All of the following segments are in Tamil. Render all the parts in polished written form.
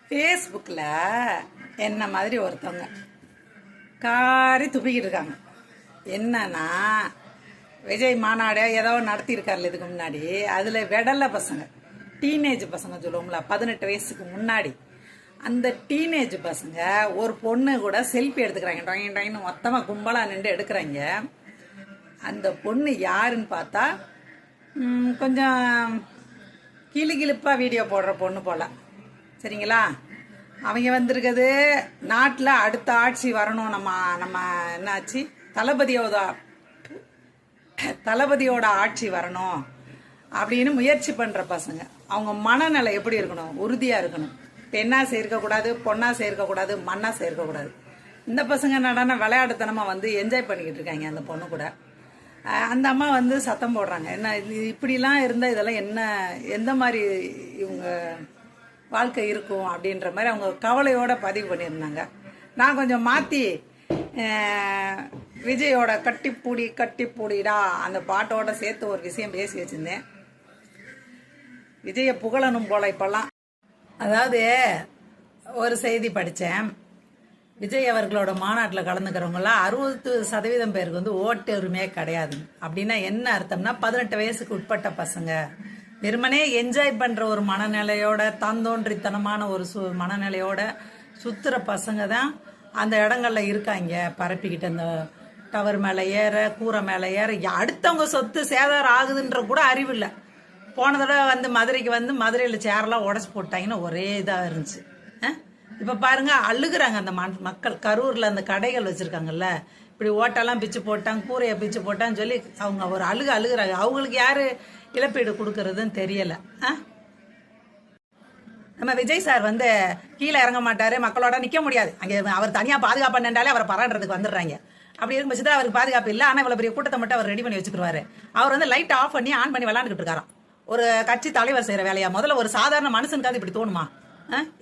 ஃபேஸ்புக்கில் என்ன மாதிரி ஒருத்தவங்க காரி துப்பிக்கிட்டு இருக்காங்க. என்னன்னா, விஜய் மாநாடு ஏதோ நடத்தியிருக்காருல இதுக்கு முன்னாடி. அதில் வெடலை பசங்க, டீனேஜ் பசங்க சொல்லுவோம்ல, 18 வயசுக்கு முன்னாடி, அந்த டீனேஜ் பசங்க ஒரு பொண்ணு கூட செல்ஃபி எடுத்துக்கிறாங்க. டாயின்னு மொத்தமாக கும்பலாக நின்று எடுக்கிறாங்க. அந்த பொண்ணு யாருன்னு பார்த்தா கொஞ்சம் கிளிகிழிப்பாக வீடியோ போடுற பொண்ணு போல. சரிங்களா? அவங்க வந்திருக்குது நாட்டில் அடுத்த ஆட்சி வரணும், நம்ம என்னாச்சு தளபதியோட ஆட்சி வரணும் அப்படின்னு முயற்சி பண்ணுற பசங்க. அவங்க மனநிலை எப்படி இருக்கணும்? உறுதியாக இருக்கணும். பெண்ணா சேர்க்கக்கூடாது, பொண்ணா சேர்க்கக்கூடாது, மண்ணா சேர்க்கக்கூடாது. இந்த பசங்க என்னடானா விளையாட்டுத்தனமாக வந்து என்ஜாய் பண்ணிக்கிட்டு இருக்காங்க அந்த பொண்ணு கூட. அந்த அம்மா வந்து சத்தம் போடுறாங்க, என்ன இப்படிலாம் இருந்தால் இதெல்லாம் என்ன, எந்த மாதிரி இவங்க வாழ்க்கை இருக்கும் அப்படின்ற மாதிரி அவங்க கவலையோட பதிவு பண்ணியிருந்தாங்க. நான் கொஞ்சம் மாற்றி விஜயோட கட்டிப்பூடிடா அந்த பாட்டோட சேர்த்து ஒரு விஷயம் பேசி வச்சுருந்தேன். விஜயை புகழணும் போல இப்போல்லாம். அதாவது ஒரு செய்தி படித்தேன். விஜய் அவர்களோட மாநாட்டில் கலந்துக்கிறவங்களாம் 60% பேருக்கு வந்து ஓட்டு உரிமையே கிடையாது. அப்படின்னா என்ன அர்த்தம்னா, 18 வயசுக்கு உட்பட்ட பசங்க வெறுமனே என்ஜாய் பண்ணுற ஒரு மனநிலையோட, தாந்தோன்றித்தனமான ஒரு மனநிலையோட சுற்றுற பசங்க தான் அந்த இடங்கள்ல இருக்காங்க. பரப்பிக்கிட்டு அந்த டவர் மேலே ஏற, கூரை மேலே ஏற, அடுத்தவங்க சொத்து சேதாரம் ஆகுதுன்ற கூட அறிவு இல்லை. போன தடவை வந்து மதுரைக்கு வந்து மதுரையில் சேரெல்லாம் உடச்சி போட்டாங்கன்னு ஒரே இதாக இருந்துச்சு. இப்போ பாருங்க, அழுகுறாங்க அந்த மக்கள். கரூரில் அந்த கடைகள் வச்சுருக்காங்கல்ல, இப்படி ஓட்டெல்லாம் பிச்சு போட்டாங்க, கூரையை பிச்சு போட்டான்னு சொல்லி அவங்க ஒரு அழுகுறாங்க. அவங்களுக்கு யார் இழப்பீடு கொடுக்கறதுன்னு தெரியலை. நம்ம விஜய் சார் வந்து கீழே இறங்க மாட்டார், மக்களோட நிற்க முடியாது. அங்கே அவர் தனியாக பாதுகாப்பு பண்ணாலே அவரை பராடுறதுக்கு வந்துடுறாங்க. அப்படி இருக்கும் பட்சத்தில் அவருக்கு பாதுகாப்பு இல்லை. ஆனால் இவ்வளோ பெரிய கூட்டத்தை மட்டும் அவர் ரெடி பண்ணி வச்சுக்கிடுவாரு. அவர் வந்து லைட் ஆஃப் பண்ணி ஆன் பண்ணி விளாண்டுக்கிட்டு இருக்காராம். ஒரு கட்சி தலைவர் செய்கிற வேலையா? முதல்ல ஒரு சாதாரண மனுஷனுக்காவது இப்படி தோணுமா?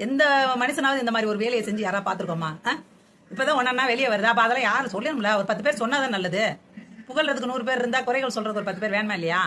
எந்த மனுஷனாவது இந்த மாதிரி ஒரு வேலையை செஞ்சு யாராவது பார்த்துருக்கோமா? இப்போதான் ஒன்னா வெளியே வருது. அப்போ அதெல்லாம் யாரும் சொல்லணும்ல? ஒரு 10 பேர் சொன்னாதான் நல்லது. புகழ்றதுக்கு 100 பேர் இருந்தால் குறைகள் சொல்றதுக்கு ஒரு 10 பேர் வேணுமா இல்லையா?